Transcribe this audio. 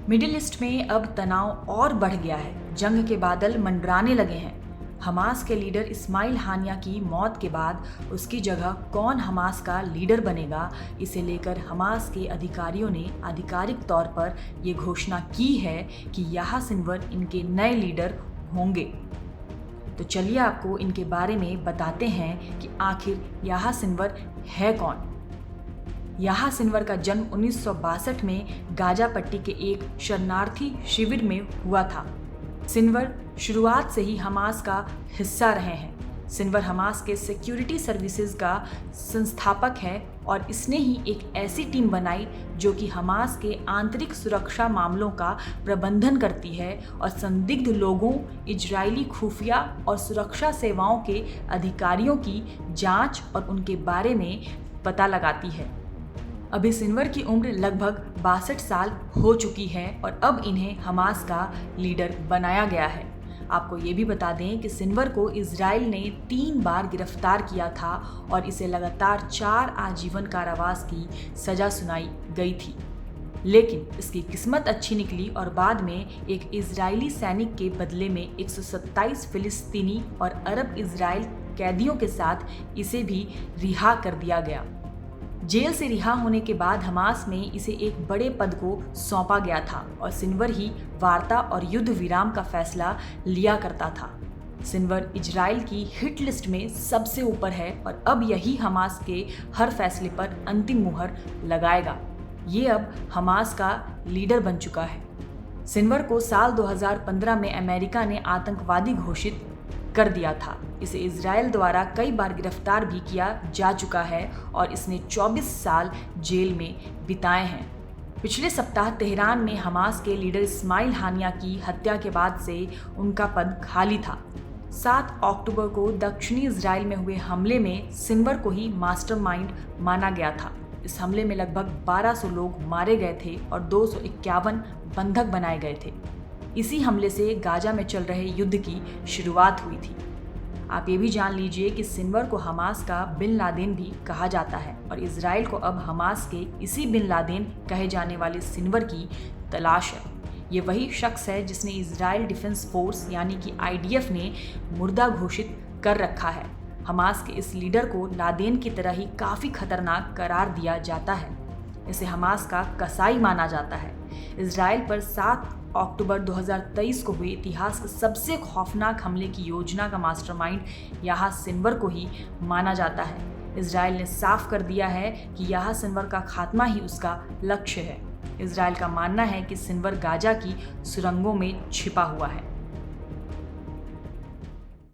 Middle east में अब तनाव और बढ़ गया है। जंग के बादल मंडराने लगे हैं। हमास के लीडर इस्माइल हानिया की मौत के बाद उसकी जगह कौन हमास का लीडर बनेगा, इसे लेकर हमास के अधिकारियों ने आधिकारिक तौर पर ये घोषणा की है कि याह्या सिनवर इनके नए लीडर होंगे। तो चलिए आपको इनके बारे में बताते हैं कि आखिर याह्या सिनवर है कौन। याह्या सिनवर का जन्म 1962 में गाजा पट्टी के एक शरणार्थी शिविर में हुआ था। सिनवर शुरुआत से ही हमास का हिस्सा रहे हैं। सिनवर हमास के सिक्योरिटी सर्विसेज का संस्थापक है और इसने ही एक ऐसी टीम बनाई जो कि हमास के आंतरिक सुरक्षा मामलों का प्रबंधन करती है और संदिग्ध लोगों, इजरायली खुफिया और सुरक्षा सेवाओं के अधिकारियों की जांच और उनके बारे में पता लगाती है। अभी सिनवर की उम्र लगभग 62 साल हो चुकी है और अब इन्हें हमास का लीडर बनाया गया है। आपको ये भी बता दें कि सिनवर को इजराइल ने 3 बार गिरफ्तार किया था और इसे लगातार 4 आजीवन कारावास की सजा सुनाई गई थी। लेकिन इसकी किस्मत अच्छी निकली और बाद में एक इजरायली सैनिक के बदले में 127 फिलिस्तीनी और अरब इजराइल कैदियों के साथ इसे भी रिहा कर दिया गया। जेल से रिहा होने के बाद हमास में इसे एक बड़े पद को सौंपा गया था और सिनवर ही वार्ता और युद्ध विराम का फैसला लिया करता था। सिनवर इजराइल की हिट लिस्ट में सबसे ऊपर है और अब यही हमास के हर फैसले पर अंतिम मुहर लगाएगा। ये अब हमास का लीडर बन चुका है। सिनवर को साल 2015 में अमेरिका ने आतंकवादी घोषित कर दिया था। इसे इजराइल द्वारा कई बार गिरफ्तार भी किया जा चुका है और इसने 24 साल जेल में बिताए हैं। पिछले सप्ताह तेहरान में हमास के लीडर इस्माइल हानिया की हत्या के बाद से उनका पद खाली था। 7 अक्टूबर को दक्षिणी इजराइल में हुए हमले में सिनवर को ही मास्टरमाइंड माना गया था। इस हमले में लगभग 1200 लोग मारे गए थे और 251 बंधक बनाए गए थे। इसी हमले से गाजा में चल रहे युद्ध की शुरुआत हुई थी। आप ये भी जान लीजिए कि सिनवर को हमास का बिन लादेन भी कहा जाता है और इजराइल को अब हमास के इसी बिन लादेन कहे जाने वाले सिनवर की तलाश है। ये वही शख्स है जिसने इजराइल डिफेंस फोर्स यानी कि IDF ने मुर्दा घोषित कर रखा है। हमास के इस लीडर को लादेन की तरह ही काफ़ी खतरनाक करार दिया जाता है। इसे हमास का कसाई माना जाता है। इजराइल पर 7 अक्टूबर 2023 को हुए इतिहास के सबसे खौफनाक हमले की योजना का मास्टरमाइंड याह्या सिनवर को ही माना जाता है। इजराइल ने साफ कर दिया है कि याह्या सिनवर का खात्मा ही उसका लक्ष्य है। इजराइल का मानना है कि सिनवर गाजा की सुरंगों में छिपा हुआ है।